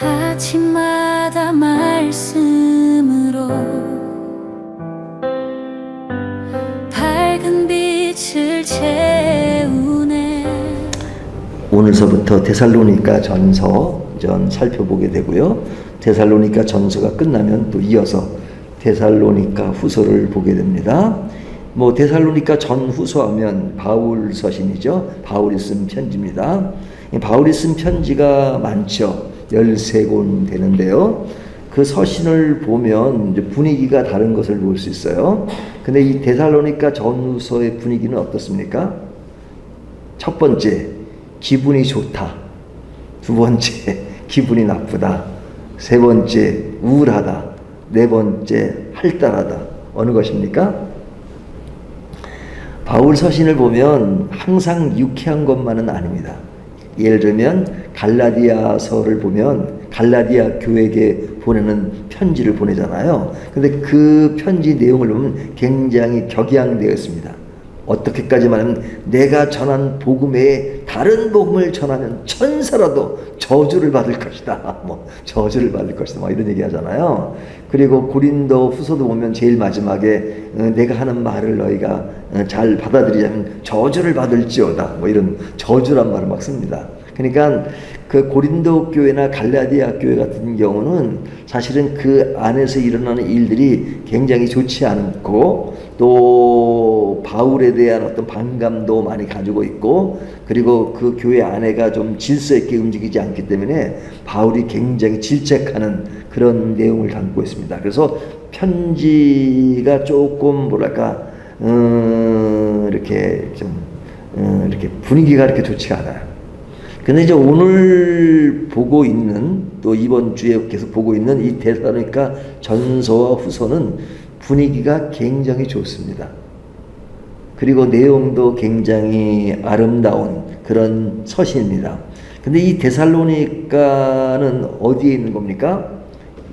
아침마다 말씀으로 밝은 빛을 채우네. 오늘서부터 데살로니가 전서 살펴보게 되고요. 데살로니가 전서가 끝나면 또 이어서 데살로니가 후서를 보게 됩니다. 데살로니가 전후서 하면 바울 서신이죠. 바울이 쓴 편지입니다. 바울이 쓴 편지가 많죠. 13권 되는데요. 그 서신을 보면 이제 분위기가 다른 것을 볼 수 있어요. 근데 이 데살로니가 전후서의 분위기는 어떻습니까? 첫 번째, 기분이 좋다. 두 번째, 기분이 나쁘다. 세 번째, 우울하다. 네 번째, 활달하다. 어느 것입니까? 바울 서신을 보면 항상 유쾌한 것만은 아닙니다. 예를 들면 갈라디아서를 보면 갈라디아 교회에게 보내는 편지를 보내잖아요. 근데 그 편지 내용을 보면 굉장히 격양되어 있습니다. 어떻게까지 말하면 내가 전한 복음 외에 다른 복음을 전하면 천사라도 저주를 받을 것이다. 저주를 받을 것이다. 이런 얘기 하잖아요. 그리고 고린도 후서도 보면 제일 마지막에 내가 하는 말을 너희가 잘 받아들이자면 저주를 받을지어다. 이런 저주란 말을 막 씁니다. 그러니까 그 고린도 교회나 갈라디아 교회 같은 경우는 사실은 그 안에서 일어나는 일들이 굉장히 좋지 않고 또 바울에 대한 어떤 반감도 많이 가지고 있고 그리고 그 교회 안에가 좀 질서 있게 움직이지 않기 때문에 바울이 굉장히 질책하는 그런 내용을 담고 있습니다. 그래서 편지가 조금 이렇게 좀 이렇게 분위기가 이렇게 좋지 않아요. 근데 이제 오늘 보고 있는 또 이번 주에 계속 보고 있는 이 데살로니가 전서와 후서는 분위기가 굉장히 좋습니다. 그리고 내용도 굉장히 아름다운 그런 서신입니다. 근데 이 데살로니가는 어디에 있는 겁니까?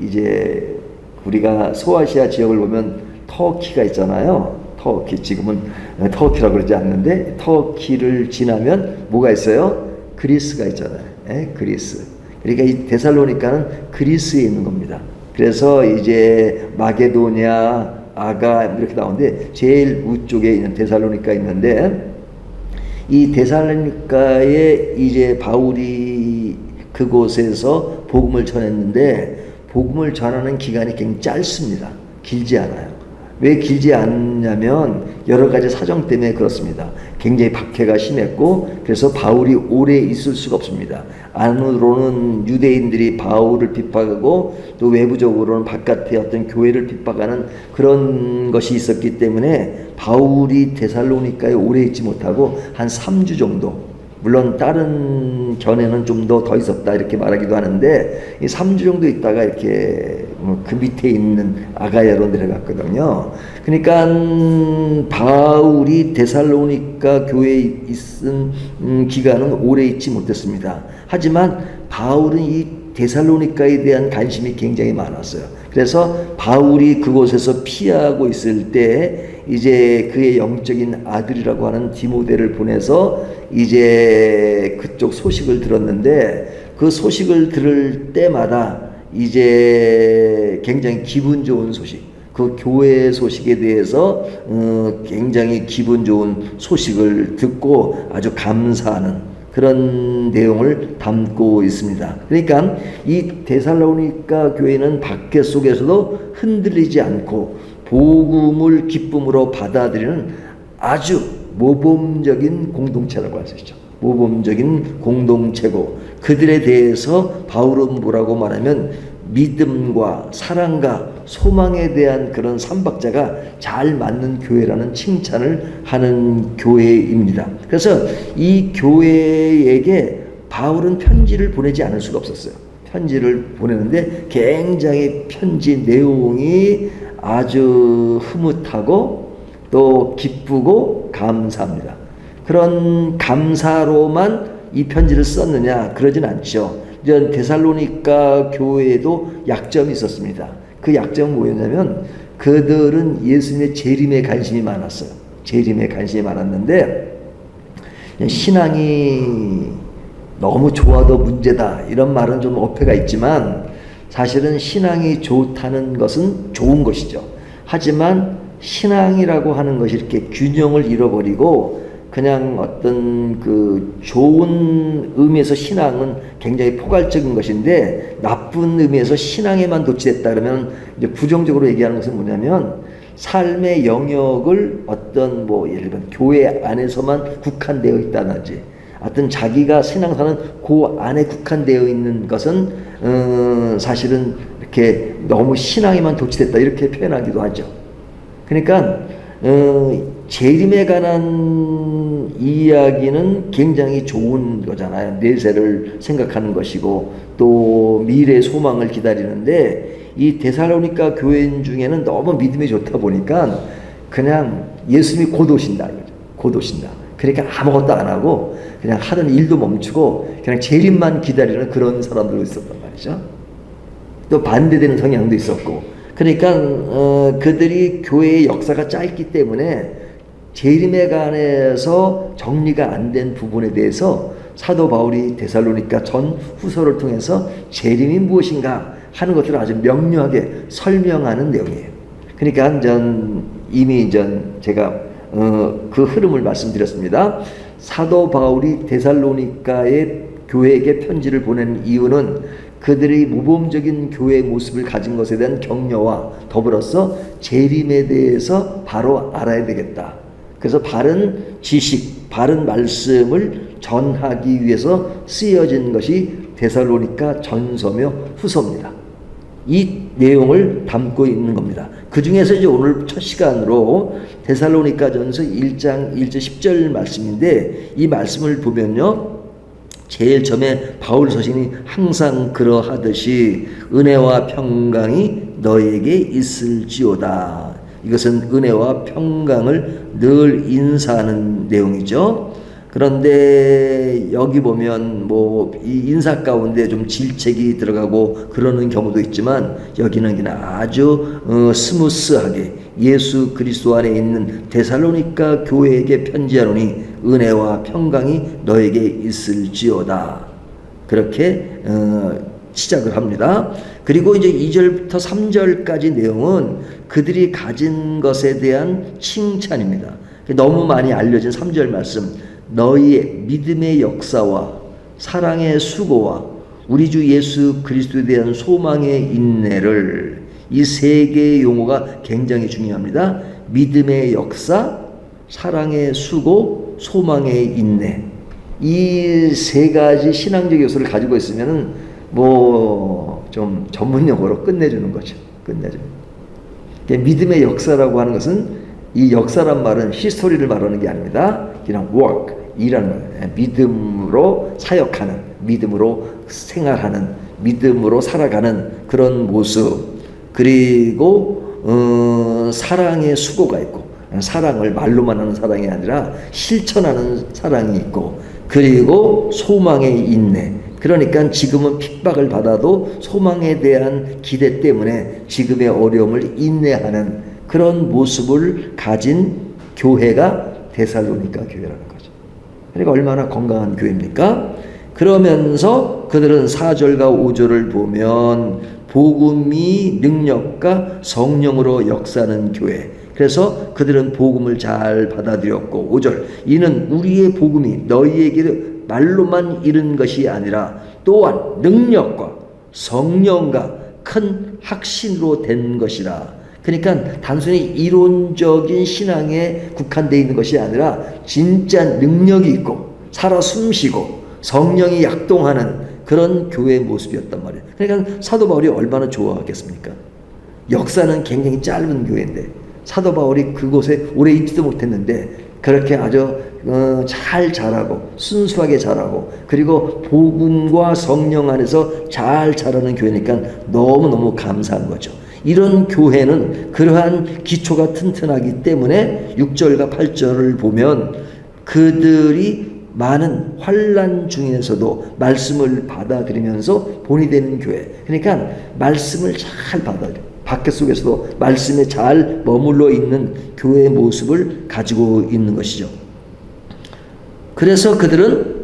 이제 우리가 소아시아 지역을 보면 터키가 있잖아요. 터키, 지금은 터키라고 그러지 않는데 터키를 지나면 뭐가 있어요? 그리스가 있잖아요. 그리스. 그러니까 이 데살로니가는 그리스에 있는 겁니다. 그래서 이제 마게도냐, 아가 이렇게 나오는데 제일 우쪽에 있는 데살로니가 있는데 이 데살로니가에 이제 바울이 그곳에서 복음을 전했는데 복음을 전하는 기간이 굉장히 짧습니다. 길지 않아요. 왜 길지 않냐면 여러 가지 사정 때문에 그렇습니다. 굉장히 박해가 심했고 그래서 바울이 오래 있을 수가 없습니다. 안으로는 유대인들이 바울을 핍박하고 또 외부적으로는 바깥의 어떤 교회를 핍박하는 그런 것이 있었기 때문에 바울이 데살로니가에 오래 있지 못하고 한 3주 정도, 물론 다른 견해는 좀 더 있었다 이렇게 말하기도 하는데 이 3주 정도 있다가 이렇게 그 밑에 있는 아가야로 내려갔거든요. 그러니까 바울이 데살로니가 교회에 있은 기간은 오래 있지 못했습니다. 하지만 바울은 이 데살로니가에 대한 관심이 굉장히 많았어요. 그래서 바울이 그곳에서 피하고 있을 때 이제 그의 영적인 아들이라고 하는 디모데를 보내서 이제 그쪽 소식을 들었는데 그 소식을 들을 때마다 이제 굉장히 기분 좋은 소식, 그 교회 소식에 대해서 굉장히 기분 좋은 소식을 듣고 아주 감사하는 그런 내용을 담고 있습니다. 그러니까 이 데살로니가 교회는 밖에 속에서도 흔들리지 않고 복음을 기쁨으로 받아들이는 아주 모범적인 공동체라고 할 수 있죠. 모범적인 공동체고 그들에 대해서 바울은 뭐라고 말하면 믿음과 사랑과 소망에 대한 그런 삼박자가 잘 맞는 교회라는 칭찬을 하는 교회입니다. 그래서 이 교회에게 바울은 편지를 보내지 않을 수가 없었어요. 편지를 보내는데 굉장히 편지 내용이 아주 흐뭇하고 또 기쁘고 감사합니다. 그런 감사로만 이 편지를 썼느냐? 그러진 않죠. 데살로니가 교회에도 약점이 있었습니다. 그 약점은 뭐였냐면 그들은 예수님의 재림에 관심이 많았어요. 재림에 관심이 많았는데 신앙이 너무 좋아도 문제다 이런 말은 좀 어폐가 있지만 사실은 신앙이 좋다는 것은 좋은 것이죠. 하지만 신앙이라고 하는 것이 이렇게 균형을 잃어버리고 그냥 어떤 그 좋은 의미에서 신앙은 굉장히 포괄적인 것인데 나쁜 의미에서 신앙에만 도취됐다 그러면 이제 부정적으로 얘기하는 것은 뭐냐면 삶의 영역을 어떤 뭐 예를 들면 교회 안에서만 국한되어 있다든지 어떤 자기가 신앙사는 그 안에 국한되어 있는 것은 사실은 이렇게 너무 신앙에만 도취됐다 이렇게 표현하기도 하죠. 그러니까 재림에 관한 이야기는 굉장히 좋은 거잖아요. 내세를 생각하는 것이고 또 미래의 소망을 기다리는데 이 데살로니가 교인 중에는 너무 믿음이 좋다 보니까 그냥 예수님이 곧 오신다 이거죠. 곧 오신다. 그러니까 아무것도 안 하고 그냥 하는 일도 멈추고 그냥 재림만 기다리는 그런 사람들도 있었단 말이죠. 또 반대되는 성향도 있었고 그러니까 그들이 교회의 역사가 짧기 때문에 재림에 관해서 정리가 안 된 부분에 대해서 사도 바울이 데살로니가 전 후서를 통해서 재림이 무엇인가 하는 것들을 아주 명료하게 설명하는 내용이에요. 그러니까 이미 제가 그 흐름을 말씀드렸습니다. 사도 바울이 데살로니가의 교회에게 편지를 보낸 이유는 그들의 모범적인 교회의 모습을 가진 것에 대한 격려와 더불어서 재림에 대해서 바로 알아야 되겠다. 그래서 바른 지식, 바른 말씀을 전하기 위해서 쓰여진 것이 데살로니가 전서며 후서입니다. 이 내용을 담고 있는 겁니다. 그 중에서 이제 오늘 첫 시간으로 데살로니가 전서 1장 1절 10절 말씀인데 이 말씀을 보면요. 제일 처음에 바울 서신이 항상 그러하듯이 은혜와 평강이 너에게 있을지어다. 이것은 은혜와 평강을 늘 인사하는 내용이죠. 그런데 여기 보면 뭐 이 인사 가운데 좀 질책이 들어가고 그러는 경우도 있지만 여기는 그냥 아주 스무스하게 예수 그리스도 안에 있는 데살로니가 교회에게 편지하노니 은혜와 평강이 너에게 있을지어다. 그렇게 시작을 합니다. 그리고 이제 2절부터 3절까지 내용은 그들이 가진 것에 대한 칭찬입니다. 너무 많이 알려진 3절 말씀. 너희의 믿음의 역사와 사랑의 수고와 우리 주 예수 그리스도에 대한 소망의 인내를 이 세 개의 용어가 굉장히 중요합니다. 믿음의 역사, 사랑의 수고, 소망의 인내. 이 세 가지 신앙적 요소를 가지고 있으면은 뭐 좀 전문 용어로 끝내주는 거죠. 끝내주는. 믿음의 역사라고 하는 것은 이 역사란 말은 히스토리를 말하는 게 아닙니다. 그냥 work, 일하는, 믿음으로 사역하는, 믿음으로 생활하는, 믿음으로 살아가는 그런 모습. 그리고 사랑의 수고가 있고, 사랑을 말로만 하는 사랑이 아니라 실천하는 사랑이 있고, 그리고 소망의 인내. 그러니까 지금은 핍박을 받아도 소망에 대한 기대 때문에 지금의 어려움을 인내하는 그런 모습을 가진 교회가 데살로니가 교회라는 거죠. 그러니까 얼마나 건강한 교회입니까? 그러면서 그들은 4절과 5절을 보면 복음이 능력과 성령으로 역사하는 교회. 그래서 그들은 복음을 잘 받아들였고 5절 이는 우리의 복음이 너희에게 말로만 이른 것이 아니라 또한 능력과 성령과 큰 확신으로 된 것이라. 그러니까 단순히 이론적인 신앙에 국한되어 있는 것이 아니라 진짜 능력이 있고 살아 숨쉬고 성령이 약동하는 그런 교회의 모습이었단 말이에요. 그러니까 사도 바울이 얼마나 좋아하겠습니까? 역사는 굉장히 짧은 교회인데 사도 바울이 그곳에 오래 있지도 못했는데 그렇게 아주 잘 자라고 순수하게 자라고 그리고 복음과 성령 안에서 잘 자라는 교회니까 너무너무 감사한 거죠. 이런 교회는 그러한 기초가 튼튼하기 때문에 6절과 8절을 보면 그들이 많은 환난 중에서도 말씀을 받아들이면서 본이 되는 교회. 그러니까 말씀을 잘 받아들여. 밖에 속에서도 말씀에 잘 머물러 있는 교회의 모습을 가지고 있는 것이죠. 그래서 그들은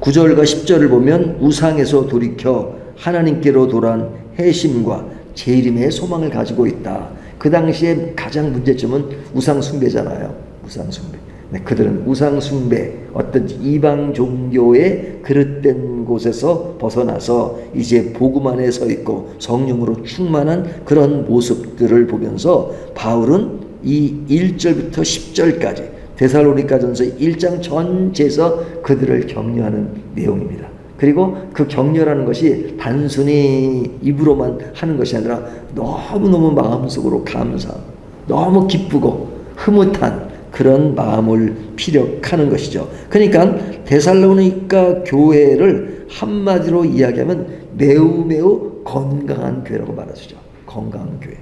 9절과 10절을 보면 우상에서 돌이켜 하나님께로 돌아온 회심과 재림의 소망을 가지고 있다. 그 당시에 가장 문제점은 우상 숭배잖아요. 우상 숭배. 네, 그들은 우상 숭배, 어떤 이방 종교의 그릇된 곳에서 벗어나서 이제 복음 안에 서 있고 성령으로 충만한 그런 모습들을 보면서 바울은 이 1절부터 10절까지 데살로니가전서 1장 전체에서 그들을 격려하는 내용입니다. 그리고 그 격려라는 것이 단순히 입으로만 하는 것이 아니라 너무너무 마음속으로 감사하고 너무 기쁘고 흐뭇한 그런 마음을 피력하는 것이죠. 그러니까 데살로니가 교회를 한마디로 이야기하면 매우 건강한 교회라고 말하죠. 건강한 교회.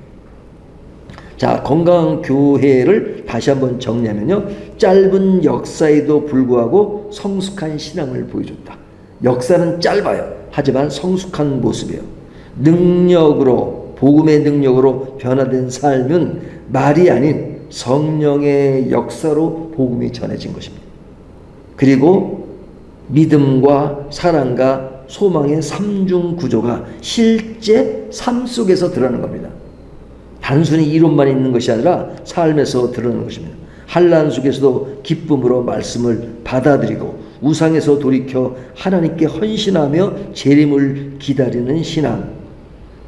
자, 건강한 교회를 다시 한번 정리하면요, 짧은 역사에도 불구하고 성숙한 신앙을 보여줬다. 역사는 짧아요. 하지만 성숙한 모습이에요. 능력으로, 복음의 능력으로 변화된 삶은 말이 아닌 성령의 역사로 복음이 전해진 것입니다. 그리고 믿음과 사랑과 소망의 삼중 구조가 실제 삶 속에서 드러나는 겁니다. 단순히 이론만 있는 것이 아니라 삶에서 드러나는 것입니다. 환난 속에서도 기쁨으로 말씀을 받아들이고 우상에서 돌이켜 하나님께 헌신하며 재림을 기다리는 신앙.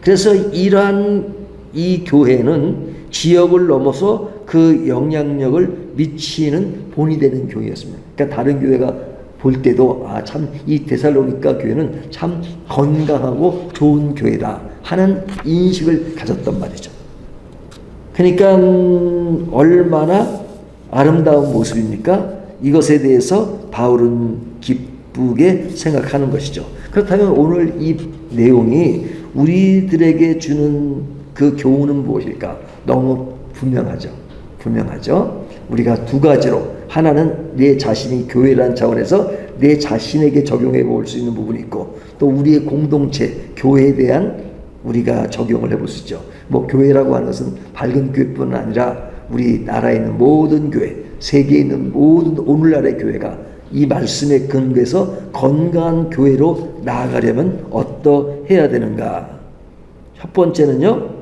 그래서 이러한 이 교회는 지역을 넘어서 그 영향력을 미치는 본이 되는 교회였습니다. 그러니까 다른 교회가 볼 때도 참 이 데살로니가 교회는 참 건강하고 좋은 교회다 하는 인식을 가졌단 말이죠. 그러니까 얼마나 아름다운 모습입니까? 이것에 대해서 바울은 기쁘게 생각하는 것이죠. 그렇다면 오늘 이 내용이 우리들에게 주는 그 교훈은 무엇일까? 너무 분명하죠. 우리가 두 가지로, 하나는 내 자신이 교회라는 차원에서 내 자신에게 적용해 볼 수 있는 부분이 있고, 또 우리의 공동체, 교회에 대한 우리가 적용을 해볼 수 있죠. 뭐 교회라고 하는 것은 밝은 교회뿐 아니라 우리 나라에 있는 모든 교회, 세계에 있는 모든 오늘날의 교회가 이 말씀의 근거에서 건강한 교회로 나아가려면 어떠해야 되는가? 첫 번째는요,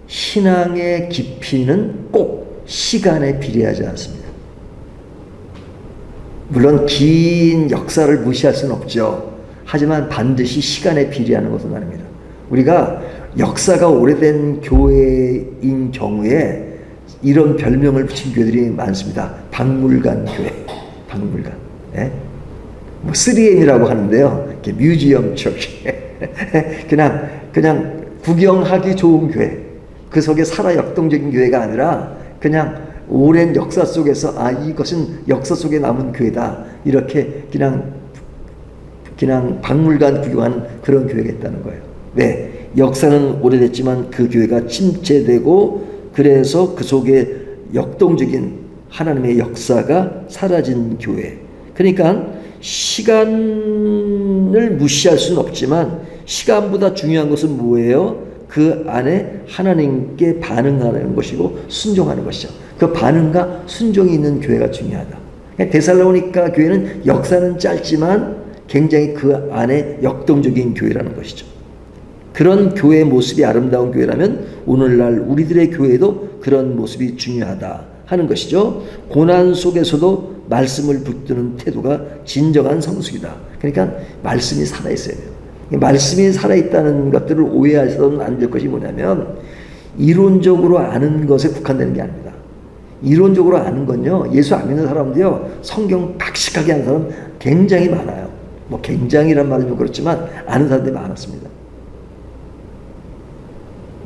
신앙의 깊이는 꼭 시간에 비례하지 않습니다. 물론 긴 역사를 무시할 수는 없죠. 하지만 반드시 시간에 비례하는 것은 아닙니다. 우리가 역사가 오래된 교회인 경우에 이런 별명을 붙인 교회들이 많습니다. 박물관 교회, 박물관. 네? 뭐 3M이라고 하는데요. 이렇게 뮤지엄 처치. 그냥 구경하기 좋은 교회. 그 속에 살아 역동적인 교회가 아니라 그냥 오랜 역사 속에서 이것은 역사 속에 남은 교회다. 이렇게 그냥 박물관 구경하는 그런 교회가 있다는 거예요. 네, 역사는 오래됐지만 그 교회가 침체되고 그래서 그 속에 역동적인 하나님의 역사가 사라진 교회. 그러니까 시간을 무시할 수는 없지만 시간보다 중요한 것은 뭐예요? 그 안에 하나님께 반응하는 것이고 순종하는 것이죠. 그 반응과 순종이 있는 교회가 중요하다. 데살로니가 교회는 역사는 짧지만 굉장히 그 안에 역동적인 교회라는 것이죠. 그런 교회의 모습이 아름다운 교회라면 오늘날 우리들의 교회도 그런 모습이 중요하다 하는 것이죠. 고난 속에서도 말씀을 붙드는 태도가 진정한 성숙이다. 그러니까 말씀이 살아있어야 돼요. 말씀이 살아있다는 것들을 오해하셔서는 안 될 것이 뭐냐면 이론적으로 아는 것에 국한되는 게 아닙니다. 이론적으로 아는 건요, 예수 안 믿는 사람도요, 성경 박식하게 하는 사람 굉장히 많아요. 뭐 굉장히란 말은 좀 그렇지만 아는 사람들이 많았습니다.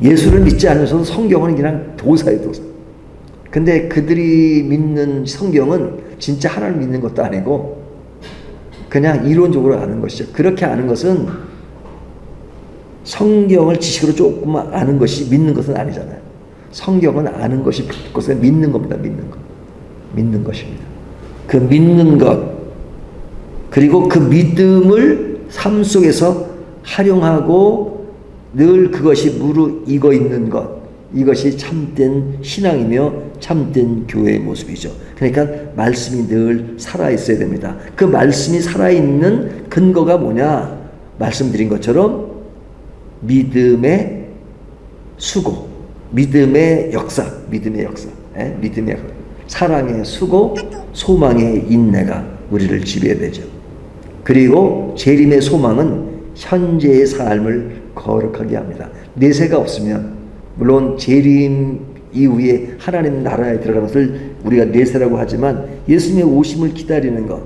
예수를 믿지 않으면서도 성경은 그냥 도사예요, 도사. 근데 그들이 믿는 성경은 진짜 하나님 믿는 것도 아니고 그냥 이론적으로 아는 것이죠. 그렇게 아는 것은 성경을 지식으로 조금만 아는 것이 믿는 것은 아니잖아요. 성경은 아는 것이 그것을 믿는 겁니다. 믿는 것. 믿는 것입니다. 그 믿는 것, 그리고 그 믿음을 삶 속에서 활용하고 늘 그것이 무르익어 있는 것, 이것이 참된 신앙이며 참된 교회의 모습이죠. 그러니까 말씀이 늘 살아있어야 됩니다. 그 말씀이 살아있는 근거가 뭐냐? 말씀드린 것처럼 믿음의 수고, 믿음의 역사, 믿음의 사랑의 수고, 소망의 인내가 우리를 지배해야 되죠. 그리고 재림의 소망은 현재의 삶을 거룩하게 합니다. 내세가 없으면, 물론 재림 이후에 하나님 나라에 들어가는 것을 우리가 내세라고 하지만 예수님의 오심을 기다리는 것,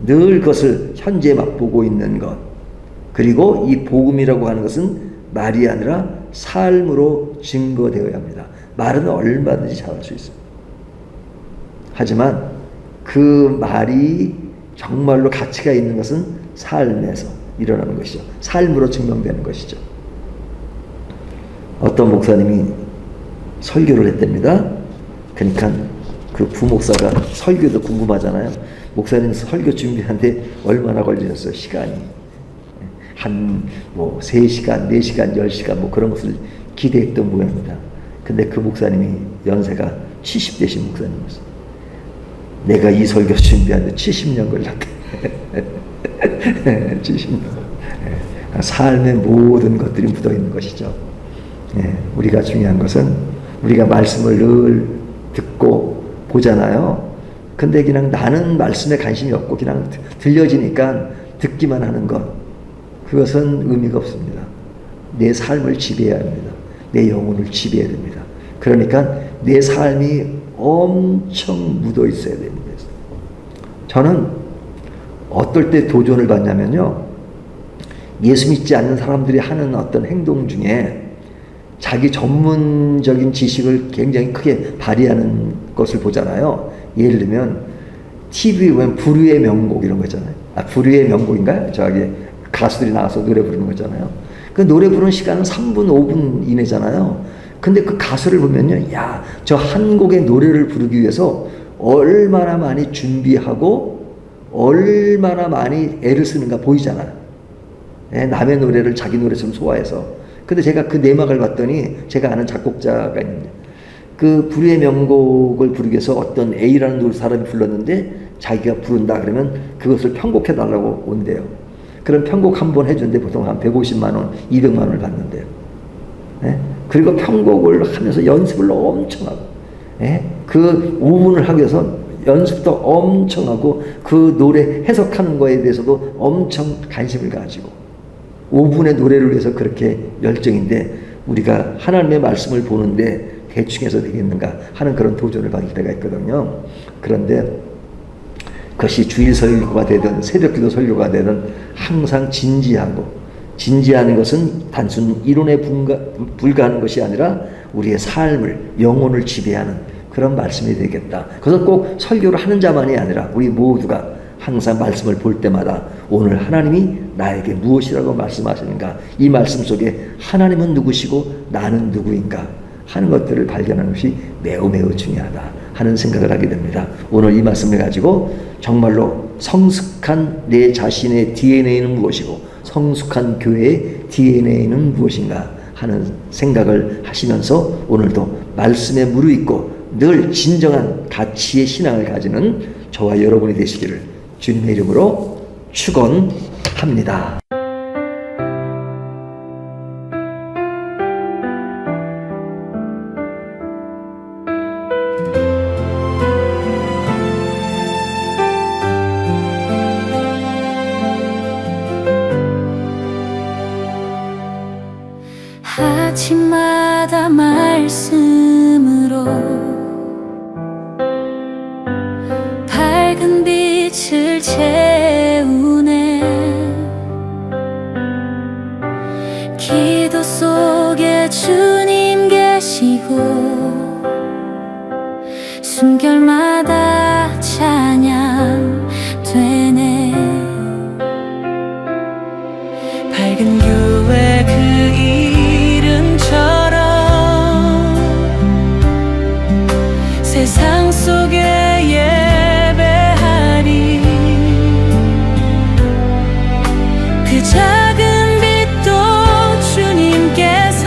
늘 그것을 현재 맛보고 있는 것, 그리고 이 복음이라고 하는 것은 말이 아니라 삶으로 증거되어야 합니다. 말은 얼마든지 잘할 수 있습니다. 하지만 그 말이 정말로 가치가 있는 것은 삶에서 일어나는 것이죠. 삶으로 증명되는 것이죠. 어떤 목사님이 설교를 했답니다. 그러니까 그 부목사가 설교도 궁금하잖아요. 목사님 설교 준비하는데 얼마나 걸리셨어요? 시간이. 한 3시간, 4시간, 10시간 그런 것을 기대했던 모양입니다. 근데 그 목사님이 연세가 70대신 목사님이었어요. 내가 이 설교 준비하는데 70년 걸렸대. 70년. 삶의 모든 것들이 묻어 있는 것이죠. 우리가 중요한 것은 우리가 말씀을 늘 듣고 보잖아요. 근데 그냥 나는 말씀에 관심이 없고 그냥 들려지니까 듣기만 하는 것, 그것은 의미가 없습니다. 내 삶을 지배해야 합니다. 내 영혼을 지배해야 됩니다. 그러니까 내 삶이 엄청 묻어 있어야 됩니다. 저는 어떨 때 도전을 받냐면요, 예수 믿지 않는 사람들이 하는 어떤 행동 중에 자기 전문적인 지식을 굉장히 크게 발휘하는 것을 보잖아요. 예를 들면 TV에 보면 불후의 명곡 이런 거 있잖아요. 불후의 명곡인가요? 저기 가수들이 나와서 노래 부르는 거잖아요. 그 노래 부르는 시간은 3분, 5분 이내잖아요. 근데 그 가수를 보면요, 야, 저 한 곡의 노래를 부르기 위해서 얼마나 많이 준비하고 얼마나 많이 애를 쓰는가 보이잖아요. 남의 노래를 자기 노래처럼 소화해서. 근데 제가 그 내막을 봤더니 제가 아는 작곡자가 있는데 그 불후의 명곡을 부르기 위해서 어떤 A라는 사람이 불렀는데 자기가 부른다 그러면 그것을 편곡해 달라고 온대요. 그럼 편곡 한 번 해준데 보통 한 150만 원, 200만 원을 받는데요. 그리고 편곡을 하면서 연습을 엄청 하고, 그 5분을 하기 위해서 연습도 엄청 하고 그 노래 해석하는 거에 대해서도 엄청 관심을 가지고 5분의 노래를 위해서 그렇게 열정인데 우리가 하나님의 말씀을 보는데 대충 해서 되겠는가 하는 그런 도전을 받을 때가 있거든요. 그런데 그것이 주일 설교가 되든 새벽기도 설교가 되든 항상 진지하고, 진지하는 것은 단순 이론에 불과한 것이 아니라 우리의 삶을, 영혼을 지배하는 그런 말씀이 되겠다. 그것은 꼭 설교를 하는 자만이 아니라 우리 모두가 항상 말씀을 볼 때마다 오늘 하나님이 나에게 무엇이라고 말씀하시는가, 이 말씀 속에 하나님은 누구시고 나는 누구인가 하는 것들을 발견하는 것이 매우 매우 중요하다 하는 생각을 하게 됩니다. 오늘 이 말씀을 가지고 정말로 성숙한 내 자신의 DNA는 무엇이고 성숙한 교회의 DNA는 무엇인가 하는 생각을 하시면서 오늘도 말씀에 무르익고 늘 진정한 가치의 신앙을 가지는 저와 여러분이 되시기를 주님의 이름으로 축원합니다. 아침마다 말씀으로 밝은 빛을 채우네. 기도 속에 주님 계시고 숨결마다 찬양 되네. 밝은 교회 그 세상 속에 예배하리. 그 작은 빛도 주님께서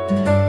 주